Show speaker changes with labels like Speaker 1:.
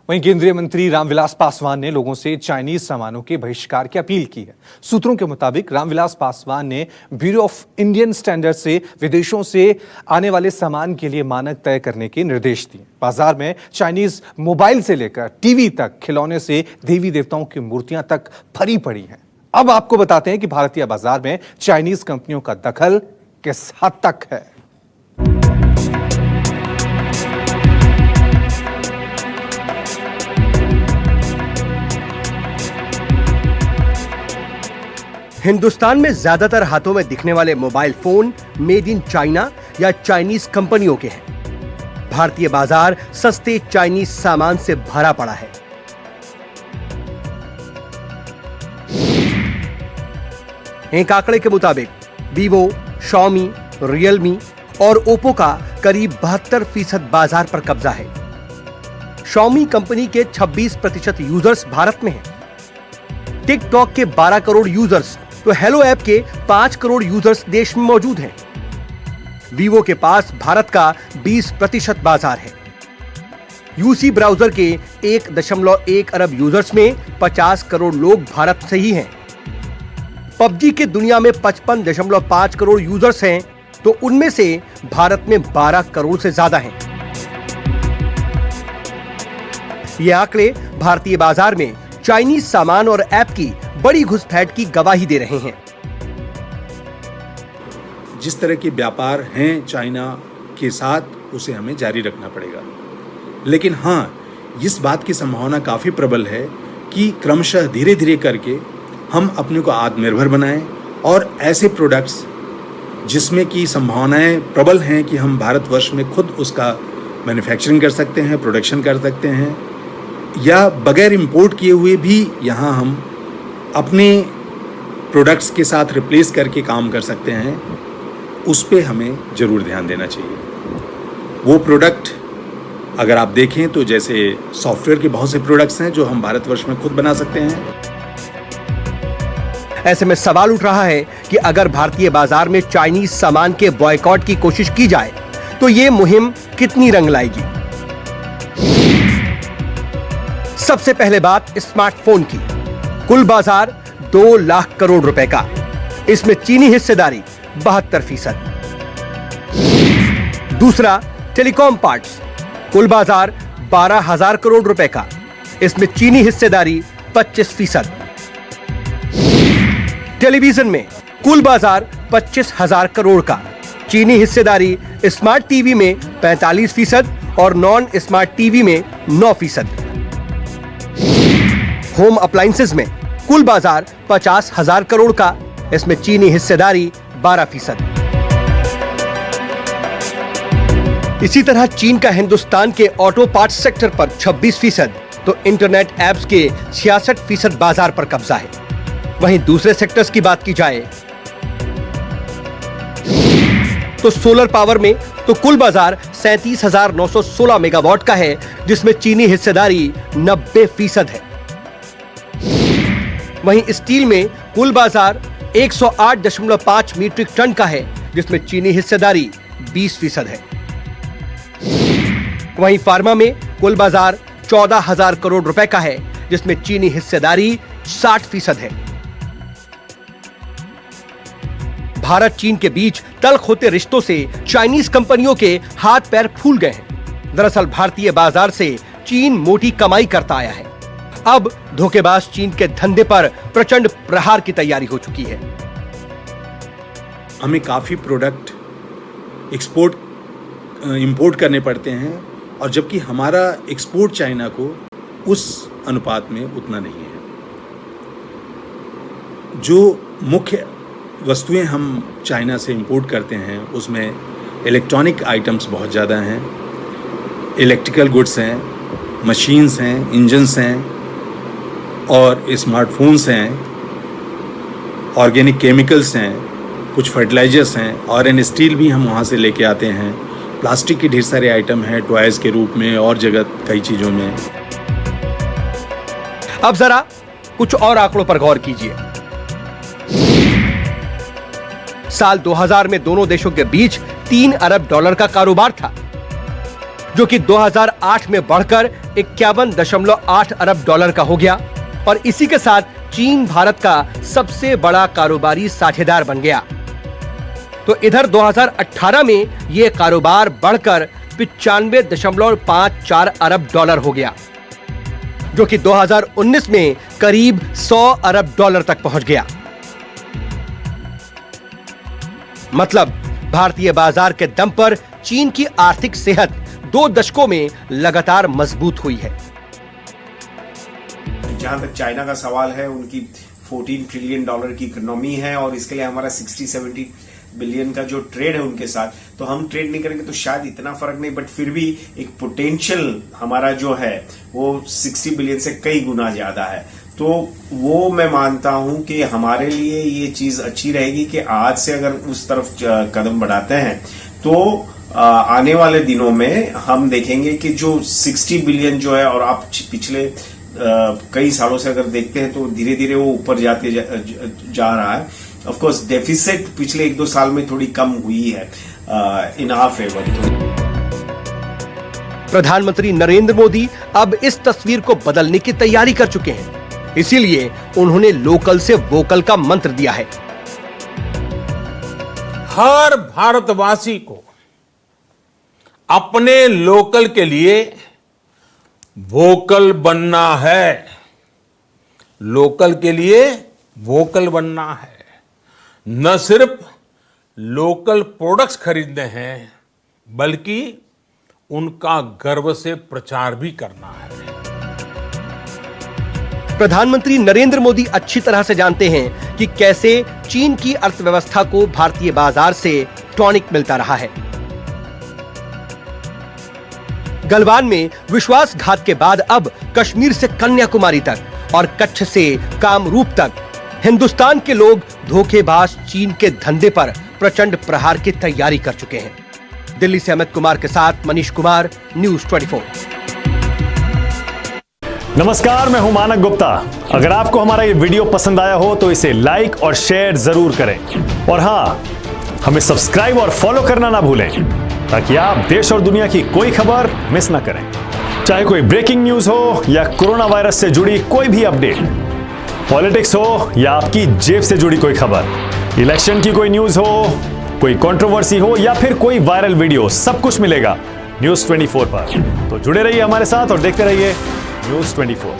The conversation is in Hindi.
Speaker 1: वहीं केंद्रीय मंत्री रामविलास पासवान ने लोगों से चाइनीज सामानों के बहिष्कार की अपील की है। सूत्रों के मुताबिक रामविलास पासवान ने ब्यूरो ऑफ इंडियन स्टैंडर्ड से विदेशों से आने वाले सामान के लिए मानक तय करने के निर्देश दिए। बाजार में चाइनीज मोबाइल से लेकर टीवी तक, खिलौने से देवी देवताओं की मूर्तियां तक भरी पड़ी हैं। अब आपको बताते हैं कि भारतीय बाजार में चाइनीज कंपनियों का दखल किस हद तक है।
Speaker 2: हिंदुस्तान में ज्यादातर हाथों में दिखने वाले mobile phone made in China या चाइनीज कंपनियों के हैं। भारतीय बाजार सस्ते चाइनीज सामान से भरा पड़ा है। एक आंकड़े के मुताबिक वीवो, शाओमी, रियलमी और ओप्पो का करीब 72% बाजार पर कब्जा है। शाओमी कंपनी के 26% यूजर्स भारत में हैं। टिकटॉक के 12 करोड़ यूजर्स तो हेलो ऐप के 5 करोड़ यूजर्स देश में मौजूद हैं। वीवो के पास भारत का 20% बाजार है। यूसी ब्राउजर के 1.1 अरब यूजर्स में 50 करोड़ लोग भारत से ही हैं। पबजी के दुनिया में 55.5 करोड़ यूजर्स हैं, तो उनमें से भारत में 12 करोड़ से ज्यादा हैं। ये आंकड़े भारतीय बाजार में चाइनीज सामान और ऐप की बड़ी घुसपैठ की गवाही दे रहे हैं।
Speaker 3: जिस तरह के व्यापार हैं चाइना के साथ, उसे हमें जारी रखना पड़ेगा। लेकिन हाँ, इस बात की संभावना काफ़ी प्रबल है कि क्रमशः धीरे धीरे करके हम अपने को आत्मनिर्भर बनाएं और ऐसे प्रोडक्ट्स जिसमें की संभावनाएं प्रबल हैं कि हम भारतवर्ष में खुद उसका मैन्युफैक्चरिंग कर सकते हैं, प्रोडक्शन कर सकते हैं, या बगैर इंपोर्ट किए हुए भी यहाँ हम अपने प्रोडक्ट्स के साथ रिप्लेस करके काम कर सकते हैं। उस पे हमें ज़रूर ध्यान देना चाहिए। वो प्रोडक्ट अगर आप देखें तो जैसे सॉफ्टवेयर के बहुत से प्रोडक्ट्स हैं जो हम भारतवर्ष में खुद बना सकते हैं।
Speaker 2: ऐसे में सवाल उठ रहा है कि अगर भारतीय बाजार में चाइनीज सामान के बॉयकॉट की कोशिश की जाए तो ये मुहिम कितनी रंग लाएगी। सबसे पहले बात स्मार्टफोन की। कुल बाजार 2 लाख करोड़ रुपए का, इसमें चीनी हिस्सेदारी 72%। दूसरा टेलीकॉम पार्ट्स, कुल बाजार 12,000 करोड़ रुपए का, इसमें चीनी हिस्सेदारी 25%। टेलीविजन में कुल बाजार 25,000 करोड़ का, चीनी हिस्सेदारी स्मार्ट टीवी में 45% और नॉन स्मार्ट टीवी में 9%। होम अप्लायंसेस में कुल बाजार 50,000 करोड़ का, इसमें चीनी हिस्सेदारी 12%। इसी तरह चीन का हिंदुस्तान के ऑटो पार्ट्स सेक्टर पर 26%, तो इंटरनेट एप्स के 66% बाजार पर कब्जा है। वहीं दूसरे सेक्टर्स की बात की जाए तो सोलर पावर में तो कुल बाजार 37,916 मेगावाट का है, जिसमें चीनी हिस्सेदारी 90% है। वहीं स्टील में कुल बाजार 108.5 मीट्रिक टन का है, जिसमें चीनी हिस्सेदारी 20% है। वहीं फार्मा में कुल बाजार 14,000 करोड़ रुपए का है, जिसमें चीनी हिस्सेदारी 60% है। भारत चीन के बीच तल्ख होते रिश्तों से चाइनीज कंपनियों के हाथ पैर फूल गए हैं। दरअसल भारतीय बाजार से चीन मोटी कमाई करता आया है। अब धोखेबाज चीन के धंधे पर प्रचंड प्रहार की तैयारी हो चुकी है।
Speaker 3: हमें काफ़ी प्रोडक्ट इंपोर्ट करने पड़ते हैं, और जबकि हमारा एक्सपोर्ट चाइना को उस अनुपात में उतना नहीं है। जो मुख्य वस्तुएं हम चाइना से इंपोर्ट करते हैं उसमें इलेक्ट्रॉनिक आइटम्स बहुत ज़्यादा हैं, इलेक्ट्रिकल गुड्स हैं, मशीन्स हैं, इंजन्स हैं और स्मार्टफोन्स हैं, ऑर्गेनिक केमिकल्स हैं, कुछ फर्टिलाइजर्स हैं, और स्टील भी हम वहाँ से लेके आते हैं। प्लास्टिक के ढेर सारे आइटम हैं टॉयज़ के रूप में और जगह कई चीज़ों में।
Speaker 2: अब जरा कुछ और आंकड़ों पर गौर कीजिए। साल 2000 में दोनों देशों के बीच $3 अरब का कारोबार था। जो कि 2008 में बढ़कर 51.8 अरब डॉलर का हो गया और इसी के साथ चीन भारत का सबसे बड़ा कारोबारी साझेदार बन गया। तो इधर 2018 में यह कारोबार बढ़कर 95.54 अरब डॉलर हो गया, जो कि 2019 में करीब 100 अरब डॉलर तक पहुंच गया। मतलब भारतीय बाजार के दम पर चीन की आर्थिक सेहत 2 दशकों में लगातार मजबूत हुई है।
Speaker 4: जहां तक चाइना का सवाल है, उनकी 14 ट्रिलियन डॉलर की इकोनॉमी है और इसके लिए हमारा 60-70 बिलियन का जो ट्रेड है उनके साथ, तो हम ट्रेड नहीं करेंगे तो शायद इतना फर्क नहीं, बट फिर भी एक पोटेंशियल हमारा जो है वो 60 बिलियन से कई गुना ज्यादा है। तो वो मैं मानता हूं कि हमारे लिए ये चीज अच्छी रहेगी कि आज से अगर उस तरफ कदम बढ़ाते हैं तो आने वाले दिनों में हम देखेंगे कि जो 60 बिलियन जो है, और आप पिछले कई सालों से अगर देखते हैं तो धीरे धीरे वो ऊपर जाते जा रहा है। ऑफ कोर्स डेफिसिट पिछले 1-2 साल में थोड़ी कम हुई है इन आवर फेवर।
Speaker 2: प्रधानमंत्री नरेंद्र मोदी अब इस तस्वीर को बदलने की तैयारी कर चुके हैं, इसीलिए उन्होंने लोकल से वोकल का मंत्र दिया है।
Speaker 5: हर भारतवासी को अपने लोकल के लिए वोकल बनना है। लोकल के लिए वोकल बनना है, न सिर्फ लोकल प्रोडक्ट्स खरीदने हैं बल्कि उनका गर्व से प्रचार भी करना है।
Speaker 2: प्रधानमंत्री नरेंद्र मोदी अच्छी तरह से जानते हैं कि कैसे चीन की अर्थव्यवस्था को भारतीय बाजार से टॉनिक मिलता रहा है। गलवान में विश्वासघात के बाद अब कश्मीर से कन्याकुमारी तक और कच्छ से कामरूप तक हिंदुस्तान के लोग धोखेबाज चीन के धंधे पर प्रचंड प्रहार की तैयारी कर चुके हैं। दिल्ली से अमित कुमार के साथ मनीष कुमार, न्यूज़ 24।
Speaker 6: नमस्कार, मैं हूं मानक गुप्ता। अगर आपको हमारा ये वीडियो पसंद आया हो तो इसे लाइक और शेयर जरूर करें और हाँ, हमें सब्सक्राइब और फॉलो करना ना भूलें ताकि आप देश और दुनिया की कोई खबर मिस ना करें। चाहे कोई ब्रेकिंग न्यूज हो या कोरोना वायरस से जुड़ी कोई भी अपडेट, पॉलिटिक्स हो या आपकी जेब से जुड़ी कोई खबर, इलेक्शन की कोई न्यूज हो, कोई कंट्रोवर्सी हो या फिर कोई वायरल वीडियो, सब कुछ मिलेगा न्यूज़ 24 पर। तो जुड़े रहिए हमारे साथ और देखते रहिए न्यूज़ 24।